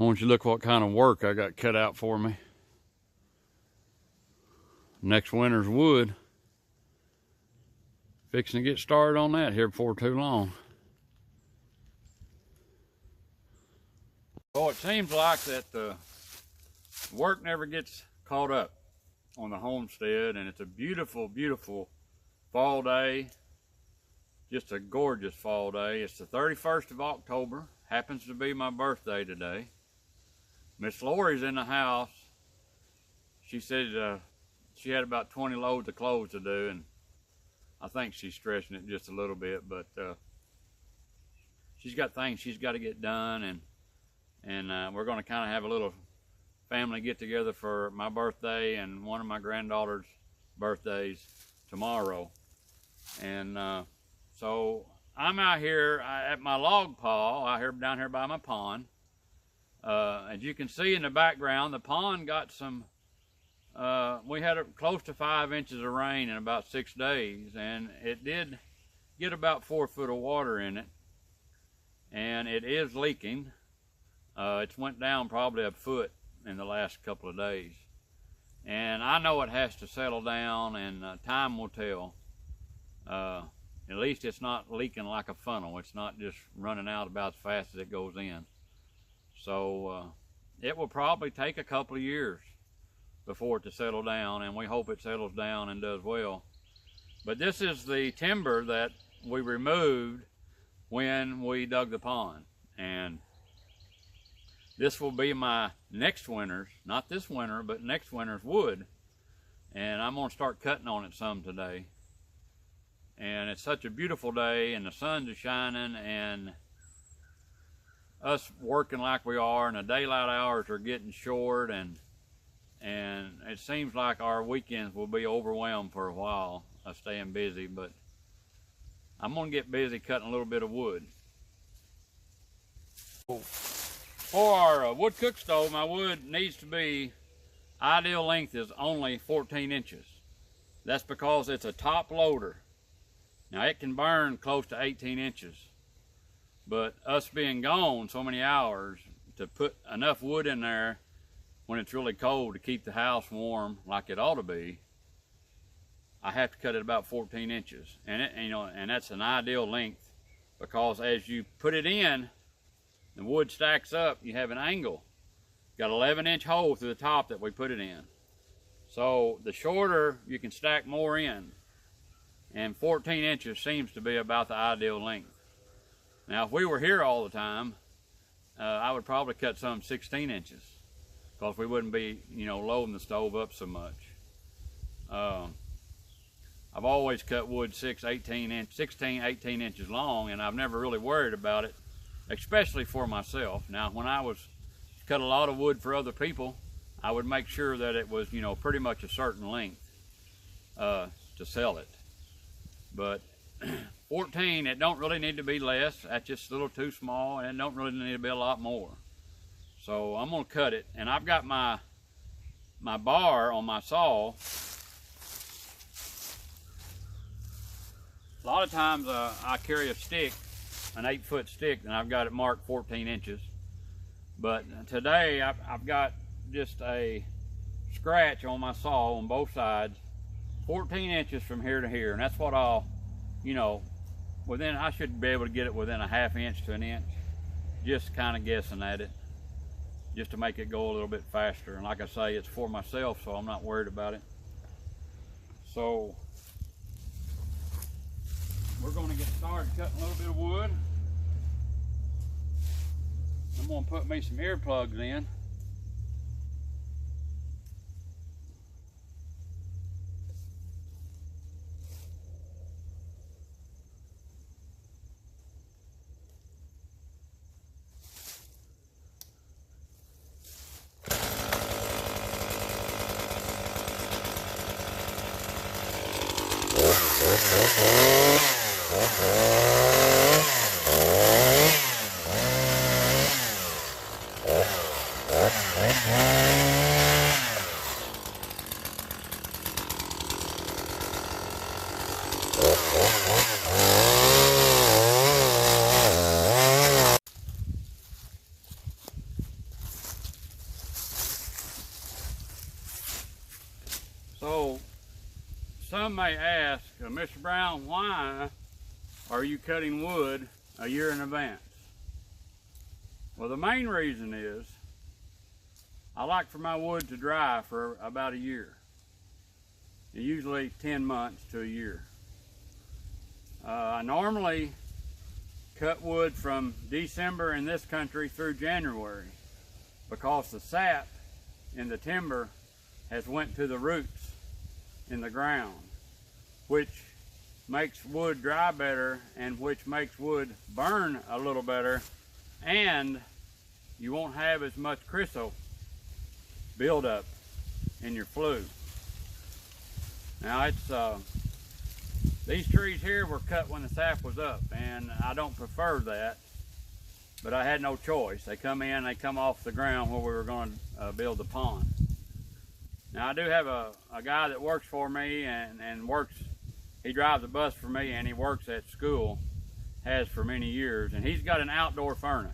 want you to look what kind of work I got cut out for me. Next winter's wood. Fixing to get started on that here before too long. Well, it seems like that the work never gets caught up on the homestead, and it's a beautiful, beautiful fall day. Just a gorgeous fall day. It's the 31st of October. Happens to be my birthday today. Miss Lori's in the house. She said she had about 20 loads of clothes to do, and I think she's stretching it just a little bit, but she's got things she's got to get done, and we're going to kind of have a little family get together for my birthday and one of my granddaughter's birthdays tomorrow. And so I'm out here at my log pile out here down here by my pond. As you can see in the background, the pond got some we had close to 5 inches of rain in about 6 days, and it did get about 4 foot of water in it, and it is leaking. It's went down probably a foot in the last couple of days, and I know it has to settle down, and time will tell. At least it's not leaking like a funnel. It's not just running out about as fast as it goes in. So it will probably take a couple of years before it to settle down, and we hope it settles down and does well. But this is the timber that we removed when we dug the pond, and this will be my next winter's, not this winter, but next winter's wood, and I'm going to start cutting on it some today. And it's such a beautiful day, and the sun's shining, and us working like we are, and the daylight hours are getting short, and it seems like our weekends will be overwhelmed for a while of staying busy, but I'm going to get busy cutting a little bit of wood. For our wood cook stove, my wood needs to be, ideal length is only 14 inches. That's because it's a top loader. Now it can burn close to 18 inches, but us being gone so many hours, to put enough wood in there when it's really cold to keep the house warm like it ought to be, I have to cut it about 14 inches. And and that's an ideal length, because as you put it in, the wood stacks up, you have an angle. Got an 11-inch hole through the top that we put it in. So the shorter, you can stack more in. And 14 inches seems to be about the ideal length. Now, if we were here all the time, I would probably cut some 16 inches, because we wouldn't be, loading the stove up so much. I've always cut wood 16, 18 inches long, and I've never really worried about it, especially for myself. Now, when I was cut a lot of wood for other people, I would make sure that it was, pretty much a certain length to sell it. But 14, it don't really need to be less. That's just a little too small, and it don't really need to be a lot more. So I'm gonna cut it, and I've got my bar on my saw. A lot of times I carry a stick, an 8-foot stick, and I've got it marked 14 inches. But today I've got just a scratch on my saw on both sides, 14 inches from here to here, and that's what I'll, I should be able to get it within a 1/2 inch to an inch, just kind of guessing at it, just to make it go a little bit faster. And like I say, it's for myself, so I'm not worried about it. So we're going to get started cutting a little bit of wood. I'm going to put me some earplugs in. some may ask, Mr. Brown, why are you cutting wood a year in advance? Well, the main reason is I like for my wood to dry for about a year. Usually 10 months to a year. I normally cut wood from December in this country through January because the sap in the timber has went to the roots in the ground, which makes wood dry better and which makes wood burn a little better, and you won't have as much chryso buildup in your flue. Now these trees here were cut when the sap was up, and I don't prefer that, but I had no choice. They come off the ground where we were going to build the pond. Now I do have a guy that works for me and works, he drives a bus for me and he works at school, has for many years, and he's got an outdoor furnace.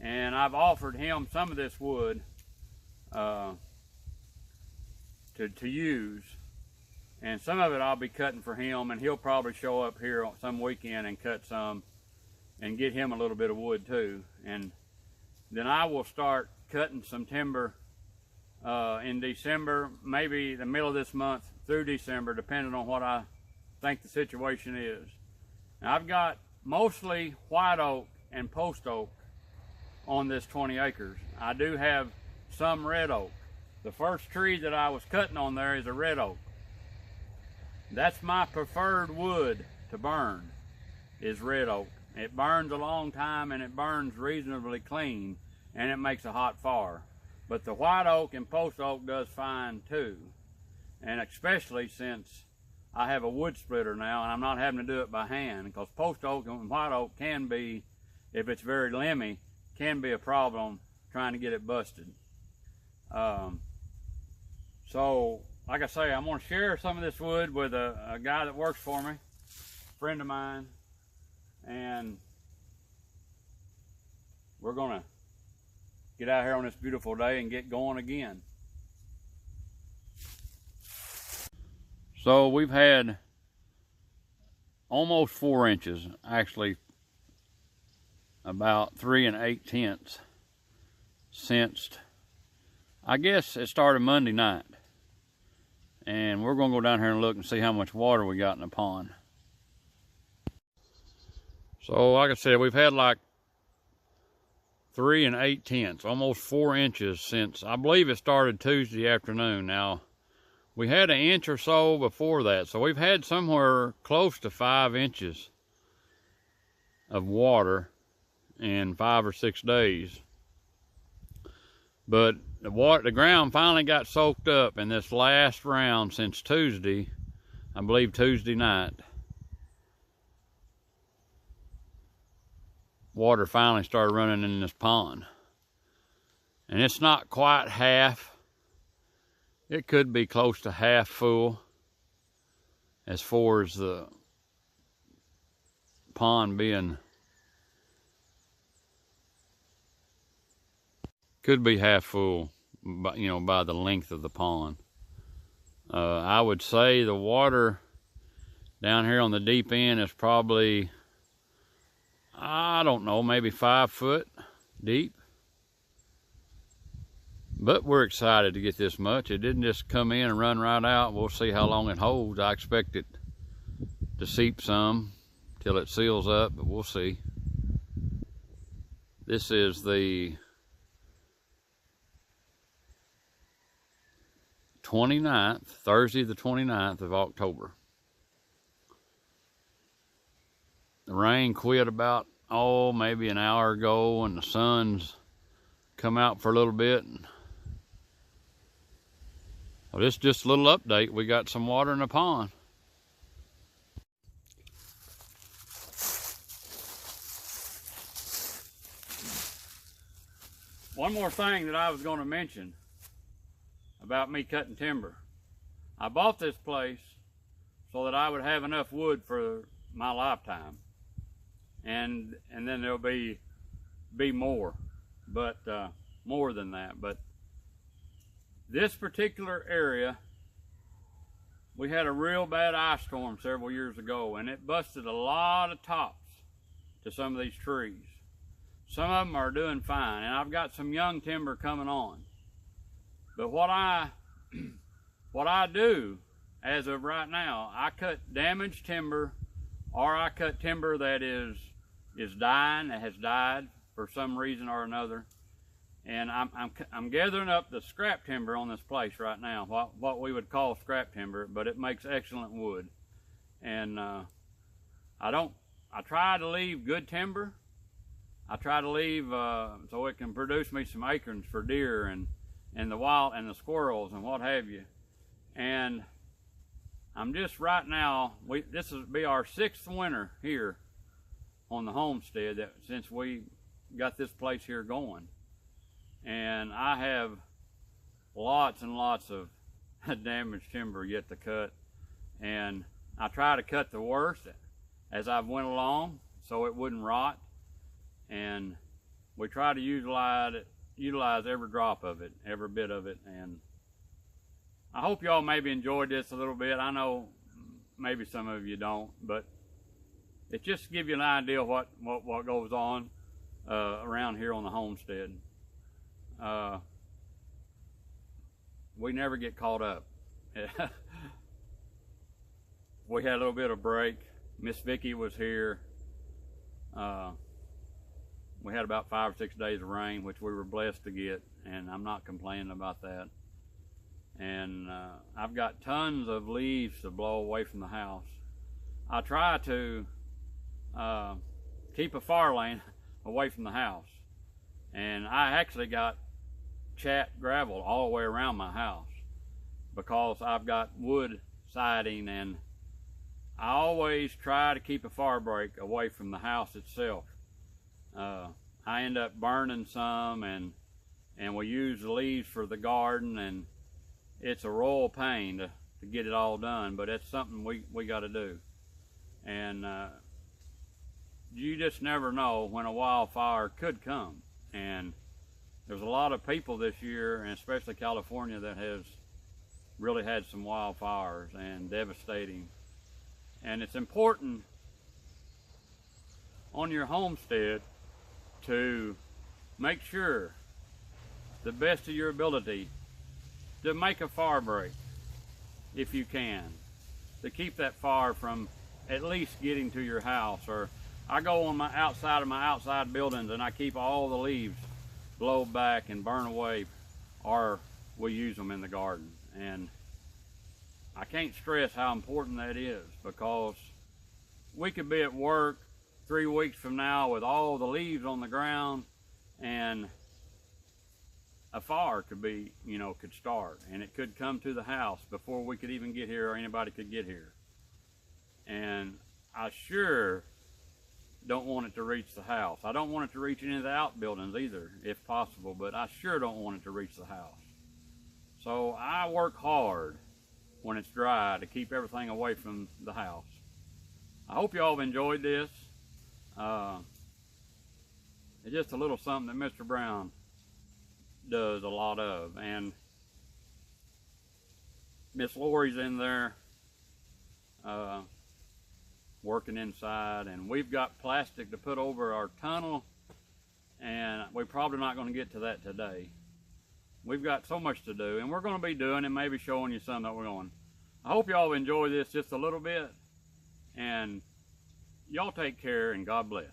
And I've offered him some of this wood to use. And some of it I'll be cutting for him, and he'll probably show up here on some weekend and cut some and get him a little bit of wood too. And then I will start cutting some timber in December, maybe the middle of this month through December, depending on what I think the situation is. Now, I've got mostly white oak and post oak on this 20 acres. I do have some red oak. The first tree that I was cutting on there is a red oak. That's my preferred wood to burn, is red oak. It burns a long time and it burns reasonably clean, and it makes a hot fire. But the white oak and post oak does fine too. And especially since I have a wood splitter now and I'm not having to do it by hand, because post oak and white oak can be, if it's very limby, can be a problem trying to get it busted. So, like I say, I'm going to share some of this wood with a guy that works for me, a friend of mine, and we're going to get out here on this beautiful day and get going again. So we've had almost 4 inches, actually about 3 8/10 since, I guess it started Monday night. And we're going to go down here and look and see how much water we got in the pond. So like I said, we've had like 3 8/10, almost 4 inches since, I believe it started Tuesday afternoon. Now, we had 1 inch or so before that, so we've had somewhere close to 5 inches of water in 5 or 6 days. But the ground finally got soaked up in this last round since Tuesday, I believe Tuesday night. Water finally started running in this pond. And it's not quite half. It could be close to half full as far as the pond being, could be half full, you know, by the length of the pond. I would say the water down here on the deep end is probably, I don't know, maybe 5 foot deep. But we're excited to get this much. It didn't just come in and run right out. We'll see how long it holds. I expect it to seep some till it seals up, but we'll see. This is the 29th, Thursday the 29th of October. The rain quit about, maybe an hour ago, and the sun's come out for a little bit. Well, this is just a little update. We got some water in the pond. One more thing that I was going to mention about me cutting timber. I bought this place so that I would have enough wood for my lifetime, and then there'll be more, but more than that. But this particular area we had a real bad ice storm several years ago, and it busted a lot of tops to some of these trees. Some of them are doing fine, and I've got some young timber coming on. But what I do as of right now, I cut damaged timber, or I cut timber that is dying, that has died for some reason or another. And I'm gathering up the scrap timber on this place right now, what we would call scrap timber, but it makes excellent wood. And I try to leave good timber. I try to leave so it can produce me some acorns for deer and the wild and the squirrels and what have you. And I'm just right now, this will be our 6th winter here on the homestead since we got this place here going. And I have lots and lots of damaged timber yet to cut, and I try to cut the worst as I went along so it wouldn't rot, and we try to utilize every drop of it, every bit of it. And I hope y'all maybe enjoyed this a little bit. I know maybe some of you don't, but it just to give you an idea of what goes on around here on the homestead. We never get caught up. We had a little bit of break. Miss Vicky was here. We had about 5 or 6 days of rain, which we were blessed to get, and I'm not complaining about that. And I've got tons of leaves to blow away from the house. I try to keep a fire lane away from the house, and I actually got chat gravel all the way around my house because I've got wood siding, and I always try to keep a fire break away from the house itself. I end up burning some, and we use the leaves for the garden, and it's a royal pain to get it all done, but it's something we got to do. And you just never know when a wildfire could come. And there's a lot of people this year, and especially California, that has really had some wildfires and devastating. And it's important on your homestead to make sure, the best of your ability, to make a fire break if you can, to keep that fire from at least getting to your house. Or I go on my outside buildings and I keep all the leaves blow back and burn away, or we use them in the garden. And I can't stress how important that is, because we could be at work 3 weeks from now with all the leaves on the ground, and a fire could start, and it could come to the house before we could even get here, or anybody could get here. And I sure don't want it to reach the house. I don't want it to reach any of the outbuildings either, if possible, but I sure don't want it to reach the house. So I work hard when it's dry to keep everything away from the house. I hope y'all have enjoyed this. It's just a little something that Mr. Brown does a lot of, and Miss Lori's in there working inside, and we've got plastic to put over our tunnel, and we're probably not going to get to that today. We've got so much to do, and we're going to be doing and maybe showing you some that we're going. I hope y'all enjoy this just a little bit, and y'all take care, and God bless.